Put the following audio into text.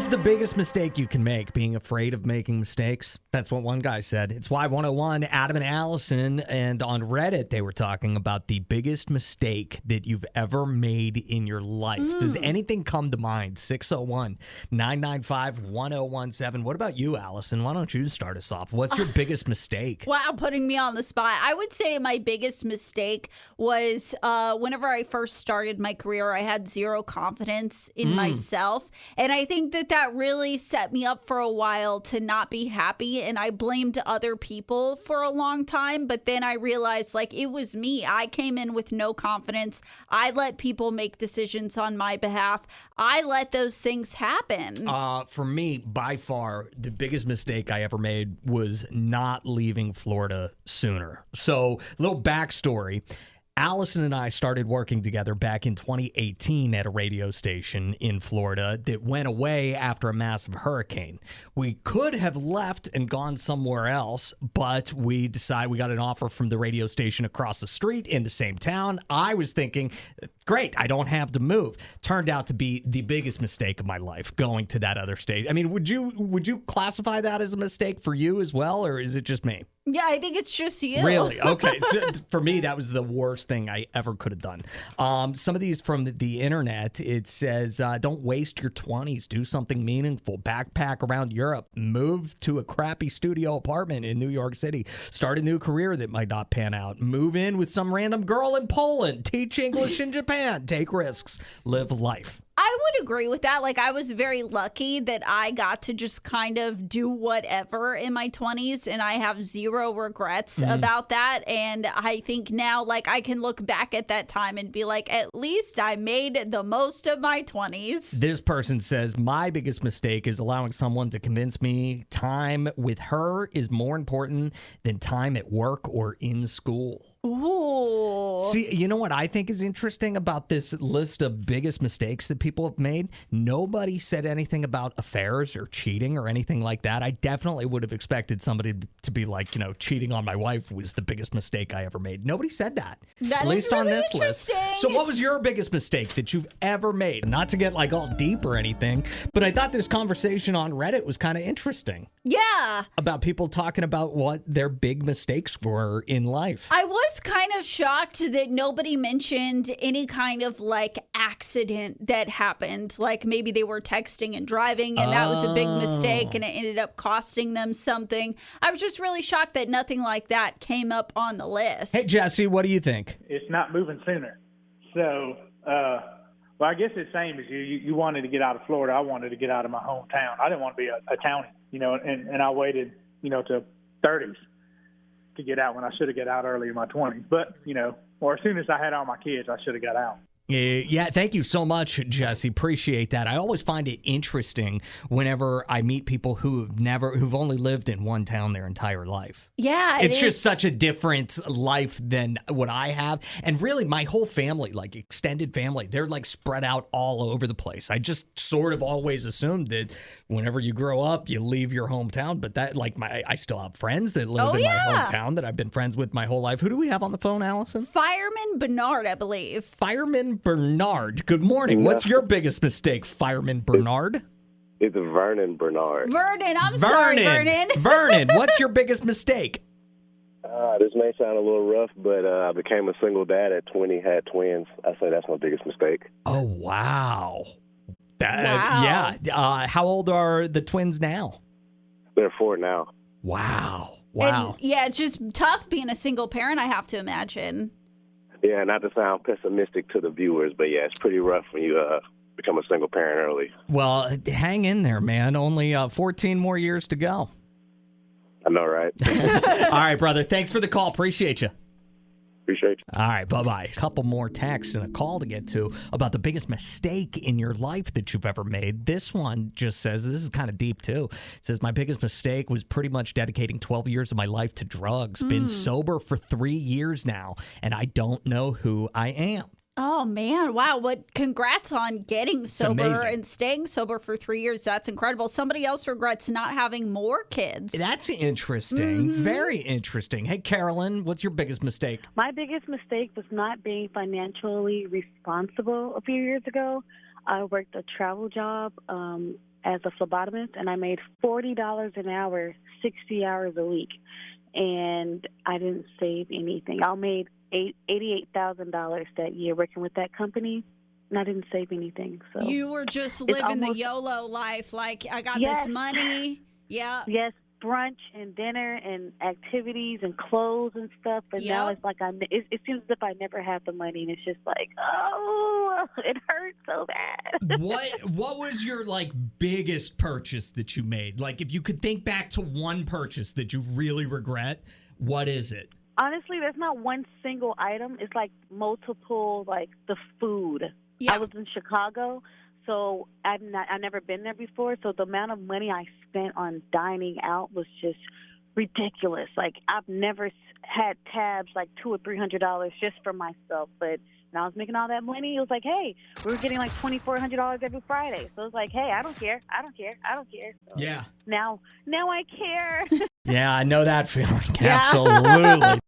Is the biggest mistake you can make being afraid of making mistakes? That's what one guy said. It's why 101, Adam and Allison, and on Reddit, they were talking about the biggest mistake that you've ever made in your life. Does anything come to mind? 601-995-1017. What about you, Allison? Why don't you start us off? What's your biggest mistake? Wow, putting me on the spot. I would say my biggest mistake was whenever I first started my career, I had zero confidence in myself. And I think that really set me up for a while to not be happy. And I blamed other people for a long time. But then I realized, like, it was me. I came in with no confidence. I let people make decisions on my behalf. I let those things happen. For me, by far, the biggest mistake I ever made was not leaving Florida sooner. So, little backstory. Allison and I started working together back in 2018 at a radio station in Florida that went away after a massive hurricane. We could have left and gone somewhere else, but we decided we got an offer from the radio station across the street in the same town. I was thinking, great, I don't have to move. Turned out to be the biggest mistake of my life, going to that other state. I mean, would you classify that as a mistake for you as well, or is it just me? Yeah, I think it's just you. Really? Okay. So for me, that was the worst thing I ever could have done. Some of these from the internet, it says, don't waste your 20s. Do something meaningful. Backpack around Europe. Move to a crappy studio apartment in New York City. Start a new career that might not pan out. Move in with some random girl in Poland. Teach English in Japan. Take risks. Live life. I would agree with that. Like, I was very lucky that I got to just kind of do whatever in my 20s, and I have zero regrets about that. And I think now, like, I can look back at that time and be like, at least I made the most of my 20s. This person says, my biggest mistake is allowing someone to convince me time with her is more important than time at work or in school. Ooh. See, you know what I think is interesting about this list of biggest mistakes that people have made? Nobody said anything about affairs or cheating or anything like that. I definitely would have expected somebody to be like, cheating on my wife was the biggest mistake I ever made. Nobody said that. That at least really on this list. So what was your biggest mistake that you've ever made? Not to get like all deep or anything, but I thought this conversation on Reddit was kind of interesting. Yeah. About people talking about what their big mistakes were in life. I was kind of shocked that nobody mentioned any kind of like accident that happened. Like maybe they were texting and driving and that was a big mistake and it ended up costing them something. I was just really shocked that nothing like that came up on the list. Hey, Jesse, what do you think? It's not moving sooner. So, well, I guess it's the same as you. You wanted to get out of Florida. I wanted to get out of my hometown. I didn't want to be a townie, and I waited, to 30s to get out when I should have got out early in my 20s. But, or as soon as I had all my kids, I should have got out. Yeah, thank you so much, Jesse. Appreciate that. I always find it interesting whenever I meet people who've only lived in one town their entire life. Yeah, it's just such a different life than what I have. And really, my whole family, like extended family, they're like spread out all over the place. I just sort of always assumed that whenever you grow up, you leave your hometown. But that, like, I still have friends that live in my hometown that I've been friends with my whole life. Who do we have on the phone, Allison? Fireman Bernard, I believe. Fireman Bernard. Good morning. What's your biggest mistake, Fireman Bernard? It's Vernon Bernard. Vernon, sorry, Vernon. Vernon, what's your biggest mistake? This may sound a little rough, but I became a single dad at 20, had twins. I say that's my biggest mistake. Oh, wow. Wow. Yeah. How old are the twins now? They're 4 now. Wow. And, yeah, it's just tough being a single parent, I have to imagine. Yeah, not to sound pessimistic to the viewers, but yeah, it's pretty rough when you become a single parent early. Well, hang in there, man. Only 14 more years to go. I know, right? All right, brother. Thanks for the call. Appreciate you. Appreciate you. All right, bye-bye. A couple more texts and a call to get to about the biggest mistake in your life that you've ever made. This one just says, this is kind of deep too. It says, my biggest mistake was pretty much dedicating 12 years of my life to drugs. Been sober for 3 years now, and I don't know who I am. Oh, man. Wow. Congrats on getting sober and staying sober for 3 years. That's incredible. Somebody else regrets not having more kids. That's interesting. Very interesting. Hey, Carolyn, what's your biggest mistake? My biggest mistake was not being financially responsible a few years ago. I worked a travel job as a phlebotomist, and I made $40 an hour, 60 hours a week, and I didn't save anything. I made $88,000 that year working with that company, and I didn't save anything. So you were just living the YOLO life. Like, I got this money. Yeah. Yes, brunch and dinner and activities and clothes and stuff. And now it's like it seems as if I never have the money, and it's just like, oh, it hurts so bad. What was your biggest purchase that you made? Like, if you could think back to one purchase that you really regret, what is it? Honestly, there's not one single item. It's like multiple, the food. Yeah. I was in Chicago, so I've never been there before. So the amount of money I spent on dining out was just ridiculous. Like, I've never had tabs like $200 or $300 just for myself. But when I was making all that money, it was like, hey, we were getting like $2,400 every Friday. So it's like, hey, I don't care. So Yeah. Now I care. Yeah, I know that feeling. Absolutely.